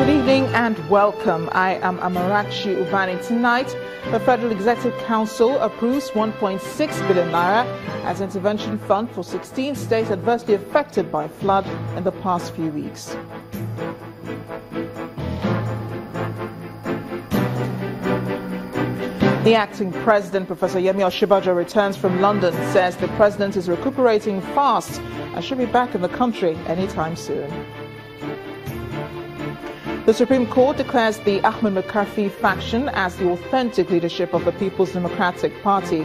Good evening and welcome. I am Amarachi Ubani. Tonight, the Federal Executive Council approves 1.6 billion naira as intervention fund for 16 states adversely affected by flood in the past few weeks. The acting president, Professor Yemi Osinbajo, returns from London, says the president is recuperating fast and should be back in the country anytime soon. The Supreme Court declares the Ahmed Makarfi faction as the authentic leadership of the People's Democratic Party.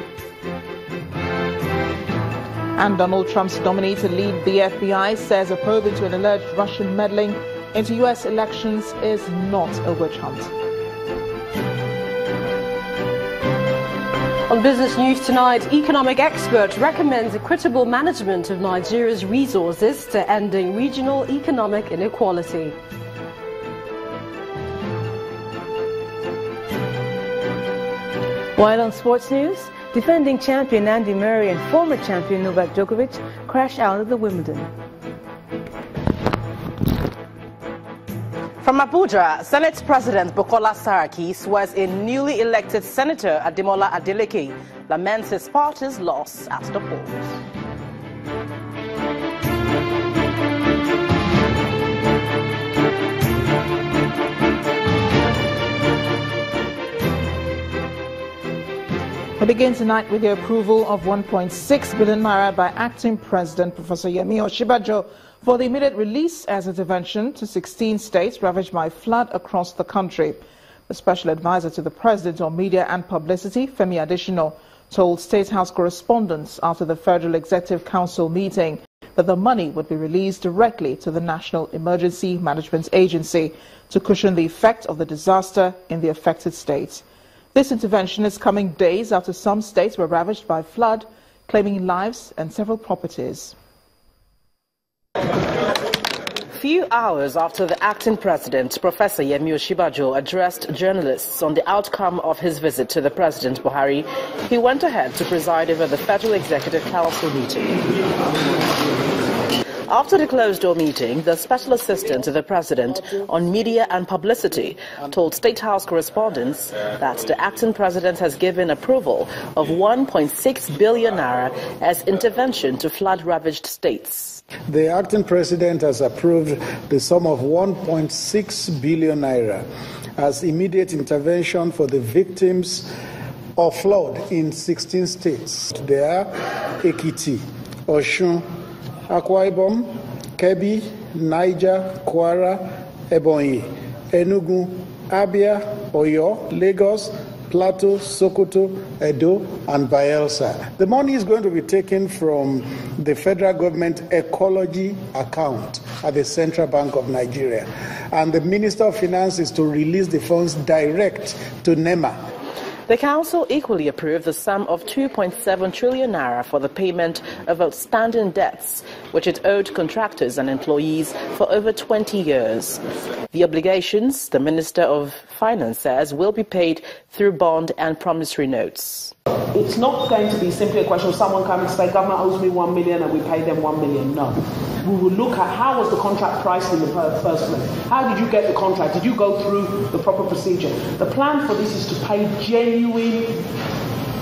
And Donald Trump's nominee to lead the FBI says a probe into an alleged Russian meddling into U.S. elections is not a witch hunt. On Business News tonight, economic expert recommends equitable management of Nigeria's resources to ending regional economic inequality. While on sports news, defending champion Andy Murray and former champion Novak Djokovic crash out of the Wimbledon. From Abuja, Senate President Bukola Saraki swears a newly elected Senator Ademola Adeleke laments his party's loss at the polls. We begin tonight with the approval of 1.6 billion naira by acting president Professor Yemi Osinbajo for the immediate release as intervention to 16 states ravaged by flood across the country. The special advisor to the president on media and publicity, Femi Adesina, told State House correspondents after the Federal Executive Council meeting that the money would be released directly to the National Emergency Management Agency to cushion the effect of the disaster in the affected states. This intervention is coming days after some states were ravaged by flood, claiming lives and several properties. Few hours after the acting president, Professor Yemi Osinbajo, addressed journalists on the outcome of his visit to the President Buhari, he went ahead to preside over the Federal Executive Council meeting. After the closed-door meeting, the special assistant to the president on media and publicity told State House correspondents that the acting president has given approval of 1.6 billion naira as intervention to flood-ravaged states. The acting president has approved the sum of 1.6 billion naira as immediate intervention for the victims of flood in 16 states. They are Ekiti, Osun, Akwa Ibom, Kebbi, Niger, Kwara, Ebonyi, Enugu, Abia, Oyo, Lagos, Plateau, Sokoto, Edo, and Bayelsa. The money is going to be taken from the federal government ecology account at the Central Bank of Nigeria. And the Minister of Finance is to release the funds direct to NEMA. The council equally approved the sum of 2.7 trillion naira for the payment of outstanding debts, which it owed contractors and employees for over 20 years. The obligations, the Minister of Finance says, will be paid through bond and promissory notes. It's not going to be simply a question of someone coming to say, government owes me 1 million and we pay them 1 million. No. We will look at how was the contract priced in the first place. How did you get the contract? Did you go through the proper procedure? The plan for this is to pay genuine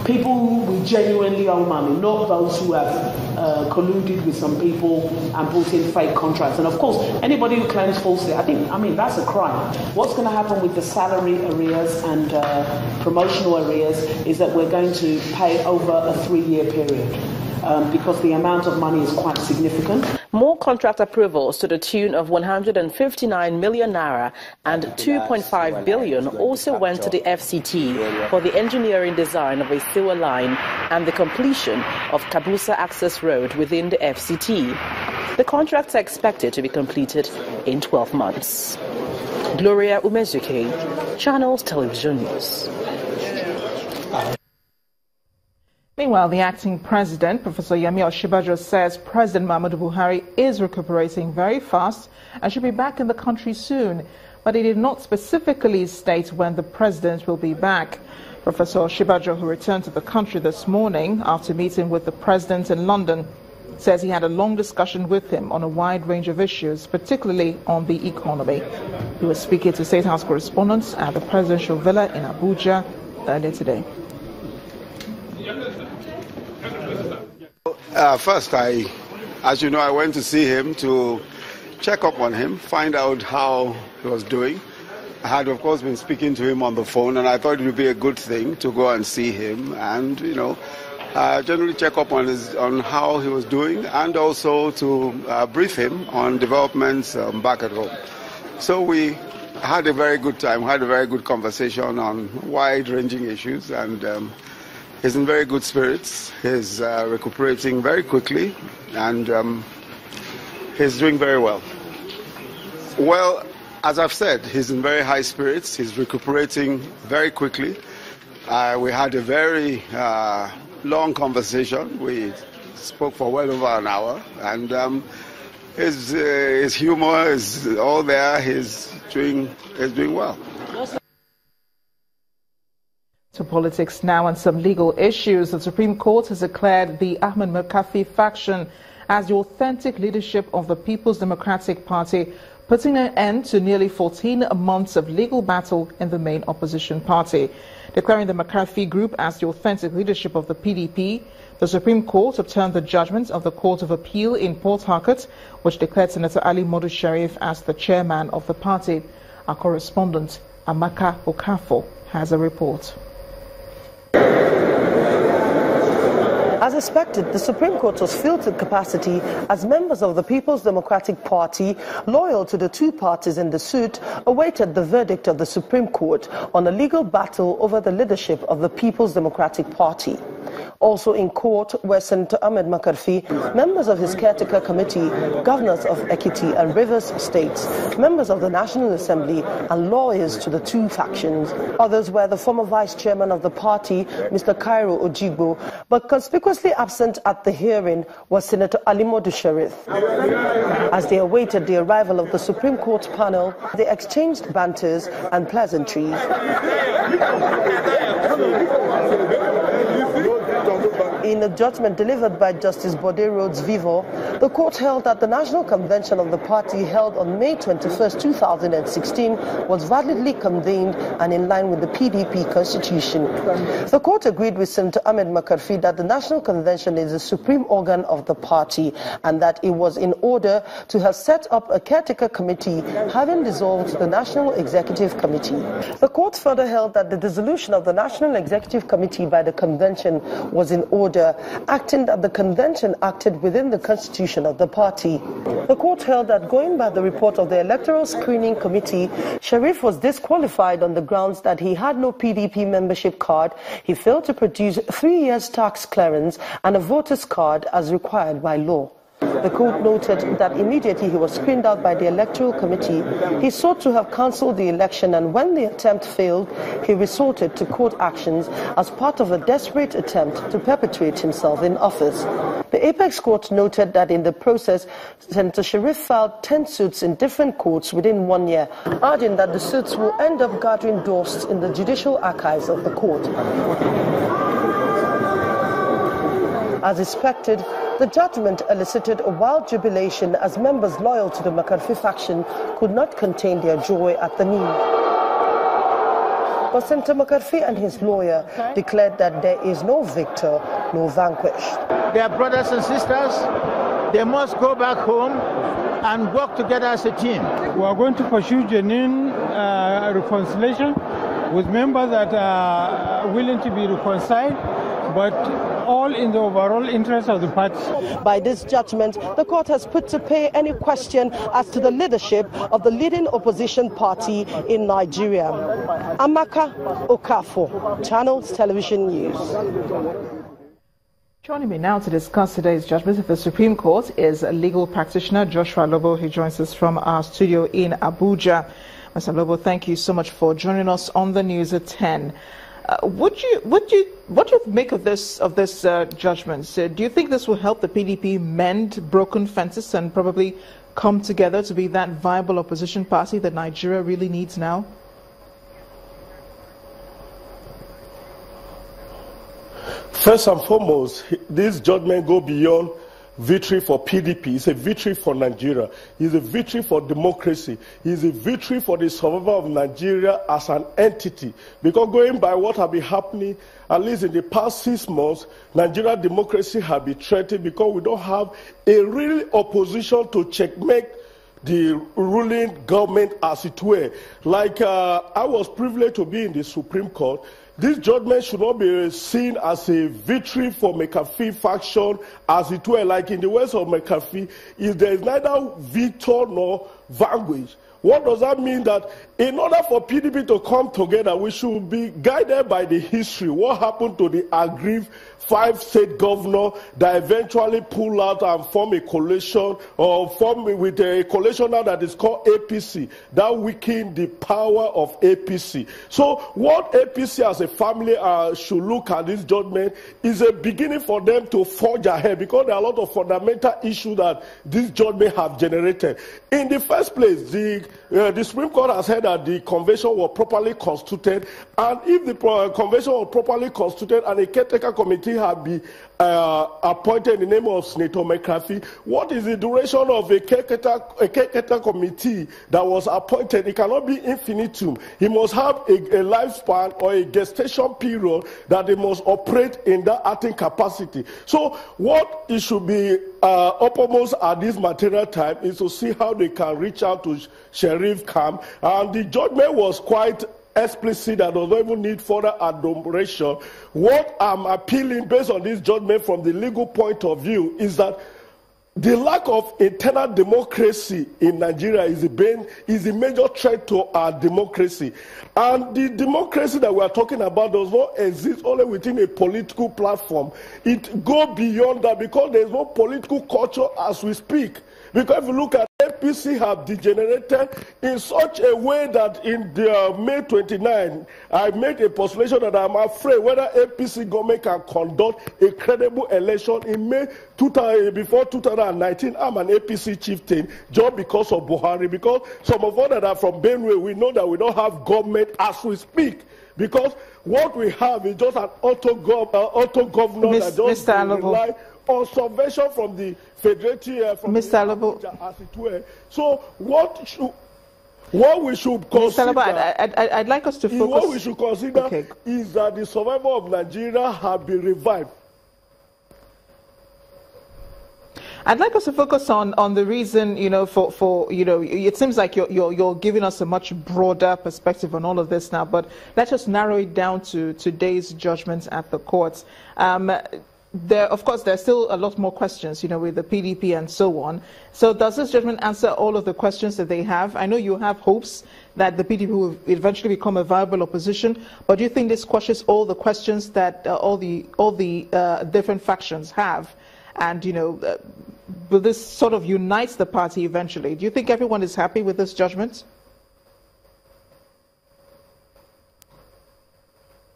people who we genuinely owe money, not those who have colluded with some people and brought in fake contracts. And of course, anybody who claims falsely, I mean, that's a crime. What's going to happen with the salary arrears and promotional arrears is that we're going to pay over a 3-year period. Because the amount of money is quite significant. More contract approvals to the tune of 159 million naira and 2.5 billion also went to the FCT for the engineering design of a sewer line and the completion of Kabusa Access Road within the FCT. The contracts are expected to be completed in 12 months. Gloria Umezuke, Channels Television News. Meanwhile, the acting president, Professor Yemi Osinbajo, says President Muhammadu Buhari is recuperating very fast and should be back in the country soon, but he did not specifically state when the president will be back. Professor Osinbajo, who returned to the country this morning after meeting with the president in London, says he had a long discussion with him on a wide range of issues, particularly on the economy. He was speaking to State House correspondents at the presidential villa in Abuja earlier today. First, as you know, I went to see him to check up on him, find out how he was doing. I had, of course, been speaking to him on the phone, and I thought it would be a good thing to go and see him and, generally check up on how he was doing, and also to brief him on developments back at home. So we had a very good time, had a very good conversation on wide-ranging issues, and he's in very good spirits. He's recuperating very quickly, and he's doing very well. Well, as I've said, he's in very high spirits. He's recuperating very quickly. We had a very long conversation. We spoke for well over an hour, and his humor is all there. He's doing well. To politics now and some legal issues. The Supreme Court has declared the Ahmed Makarfi faction as the authentic leadership of the People's Democratic Party, putting an end to nearly 14 months of legal battle in the main opposition party. Declaring the Makarfi group as the authentic leadership of the PDP, the Supreme Court overturned the judgment of the Court of Appeal in Port Harcourt, which declared Senator Ali Modu Sheriff as the chairman of the party. Our correspondent, Amaka Okafor, has a report. As expected, the Supreme Court was filled to capacity as members of the People's Democratic Party, loyal to the two parties in the suit, awaited the verdict of the Supreme Court on a legal battle over the leadership of the People's Democratic Party. Also in court were Senator Ahmed Makarfi, members of his caretaker committee, governors of Ekiti and Rivers states, members of the National Assembly, and lawyers to the two factions. Others were the former vice chairman of the party, Mr. Cairo Ojigbo, but conspicuously absent at the hearing was Senator Ali Modu Sheriff. As they awaited the arrival of the Supreme Court panel, they exchanged banters and pleasantries. In a judgment delivered by Justice Bode Rhodes Vivo, the court held that the National Convention of the party held on May 21, 2016 was validly convened and in line with the PDP constitution. The court agreed with Senator Ahmed Makarfi that the National Convention is the supreme organ of the party and that it was in order to have set up a caretaker committee having dissolved the National Executive Committee. The court further held that the dissolution of the National Executive Committee by the convention was in order, acting that the convention acted within the constitution of the party. The court held that going by the report of the Electoral Screening Committee, Sheriff was disqualified on the grounds that he had no PDP membership card, he failed to produce 3 years tax clearance and a voter's card as required by law. The court noted that immediately he was screened out by the Electoral Committee, he sought to have cancelled the election, and when the attempt failed, he resorted to court actions as part of a desperate attempt to perpetuate himself in office. The Apex Court noted that in the process, Senator Sheriff filed 10 suits in different courts within 1 year, adding that the suits will end up gathering dust in the judicial archives of the court. As expected, the judgment elicited a wild jubilation as members loyal to the Makarfi faction could not contain their joy at the news. But Senator Makarfi and his lawyer declared that there is no victor, no vanquished. They are brothers and sisters. They must go back home and work together as a team. We are going to pursue genuine reconciliation with members that are willing to be reconciled, but all in the overall interest of the party. By this judgment, the court has put to pay any question as to the leadership of the leading opposition party in Nigeria. Amaka Okafor, Channels Television News. Joining me now to discuss today's judgment of the Supreme Court is a legal practitioner, Joshua Lobo. He joins us from our studio in Abuja. Mr. Lobo, thank you so much for joining us on the news at 10. What do you make of this judgment? Do you think this will help the PDP mend broken fences and probably come together to be that viable opposition party that Nigeria really needs now? First and foremost, this judgment goes beyond victory for PDP. It's a victory for Nigeria. It's a victory for democracy. It's a victory for the survival of Nigeria as an entity. Because going by what has been happening, at least in the past 6 months, Nigeria democracy has been threatened because we don't have a real opposition to checkmate the ruling government, as it were. Like I was privileged to be in the Supreme Court. This judgment should not be seen as a victory for Makarfi faction, as it were. Like in the words of Makarfi, if there is neither victor nor vanquish. What does that mean? That in order for PDP to come together, we should be guided by the history. What happened to the aggrieved 5 state governor that eventually pull out and form a coalition, or form with a coalition now that is called APC, that weakened the power of APC. So what APC as a family should look at this judgment is a beginning for them to forge ahead, because there are a lot of fundamental issues that this judgment have generated. In the first place, the Supreme Court has said that the convention was properly constituted, and if the convention was properly constituted and a caretaker committee had been appointed in the name of Senator Makarfi, what is the duration of a caretaker committee that was appointed? It cannot be infinitum. He must have a lifespan or a gestation period that they must operate in that acting capacity. So what it should be uppermost at this material time is to see how they can reach out to Sheriff Kam, and the judgment was quite explicit and does not even need further admiration. What I'm appealing based on this judgment from the legal point of view is that the lack of internal democracy in Nigeria is a major threat to our democracy. And the democracy that we are talking about does not exist only within a political platform. It goes beyond that, because there is no political culture as we speak. Because if you look at APC have degenerated in such a way that in the May 29, I made a postulation that I'm afraid whether APC government can conduct a credible election in May before 2019. I'm an APC chieftain just because of Buhari, because some of us that are from Benue, we know that we don't have government as we speak. Because what we have is just an auto-governor that just rely on subvention from the federative, from Mr. as it were. So what we should consider, I'd like us to focus. What we should consider is that the survival of Nigeria has been revived. I'd like us to focus on the reason, it seems like you're giving us a much broader perspective on all of this now, but let's just narrow it down to today's judgments at the courts. Of course, there's still a lot more questions, with the PDP and so on. So does this judgment answer all of the questions that they have? I know you have hopes that the PDP will eventually become a viable opposition, but do you think this quashes all the questions that all the different factions have? And, will this sort of unite the party eventually? Do you think everyone is happy with this judgment?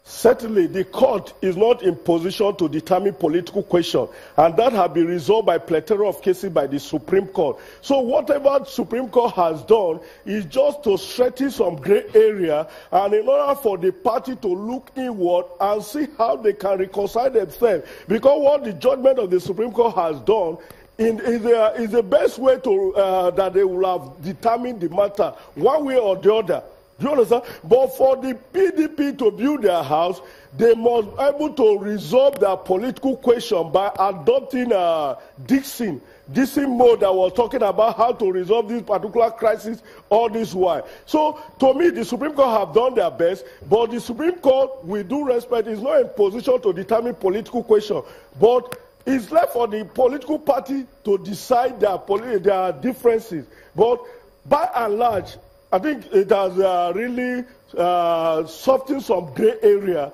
Certainly, the court is not in position to determine political questions, and that has been resolved by plethora of cases by the Supreme Court. So whatever the Supreme Court has done is just to strengthen some gray area, and in order for the party to look inward and see how they can reconcile themselves. Because what the judgment of the Supreme Court has done is the best way to that they will have determined the matter one way or the other. Do you understand? But for the PDP to build their house, they must be able to resolve their political question by adopting Dixon mode that was talking about how to resolve this particular crisis all this while. So, to me, the Supreme Court have done their best, but the Supreme Court, with due respect, is not in position to determine political question. But it's left for the political party to decide their differences. But by and large, I think it has really softened some gray area,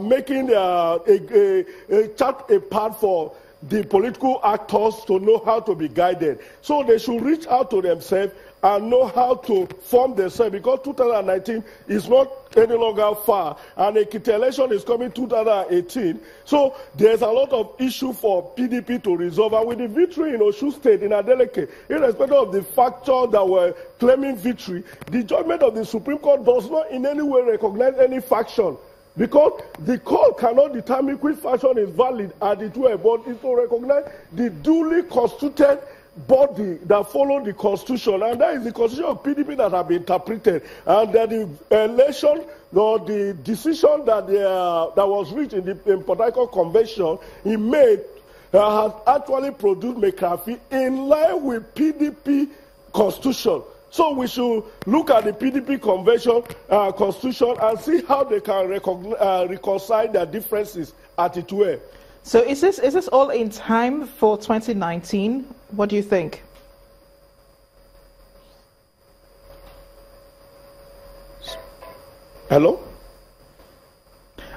making a chart a path for the political actors to know how to be guided. So they should reach out to themselves and know how to form themselves, because 2019 is not any longer far, and a Ekiti election is coming 2018. So there's a lot of issue for PDP to resolve, and with the victory in Osun State, in Adeleke, irrespective of the factors that were claiming victory, the judgment of the Supreme Court does not in any way recognize any faction. Because the court cannot determine which version is valid at the two, but it's to recognize the duly constituted body that follow the constitution, and that is the constitution of PDP that have been interpreted, and that the election or the decision that that was reached in the Port Harcourt Convention in May has actually produced Makarfi in line with PDP constitution. So we should look at the PDP constitution and see how they can reconcile their differences at it way. So is this all in time for 2019? What do you think? Hello?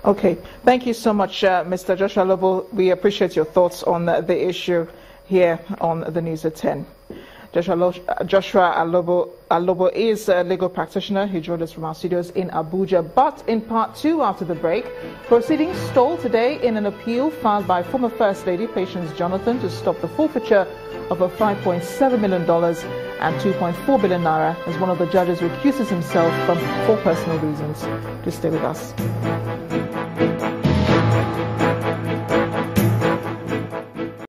Okay. Thank you so much, Mr. Joshua Alobo. We appreciate your thoughts on the issue here on the News at 10. Joshua Alobo is a legal practitioner. He joined us from our studios in Abuja. But in part two, after the break, proceedings stalled today in an appeal filed by former First Lady Patience Jonathan to stop the forfeiture of a $5.7 million and 2.4 billion naira, as one of the judges recuses himself for personal reasons. Just stay with us.